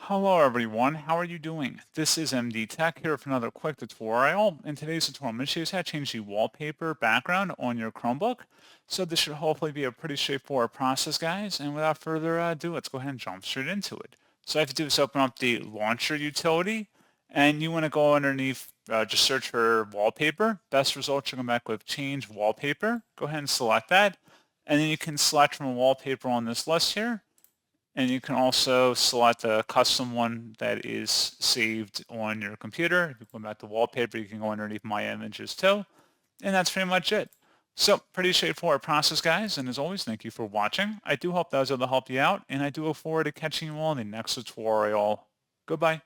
Hello everyone, how are you doing? This is MD Tech here for another quick tutorial. In today's tutorial, I'm going to show you how to change the wallpaper background on your Chromebook. So this should hopefully be a pretty straightforward process, guys. And without further ado, let's go ahead and jump straight into it. So all I have to do is open up the launcher utility, and you want to go underneath, just search for wallpaper. Best results should come back with change wallpaper. Go ahead and select that. And then you can select from a wallpaper on this list here. And you can also select a custom one that is saved on your computer. If you go back to wallpaper, you can go underneath My Images too. And that's pretty much it. So pretty straightforward process, guys. And as always, thank you for watching. I do hope that was able to help you out. And I do look forward to catching you all in the next tutorial. Goodbye.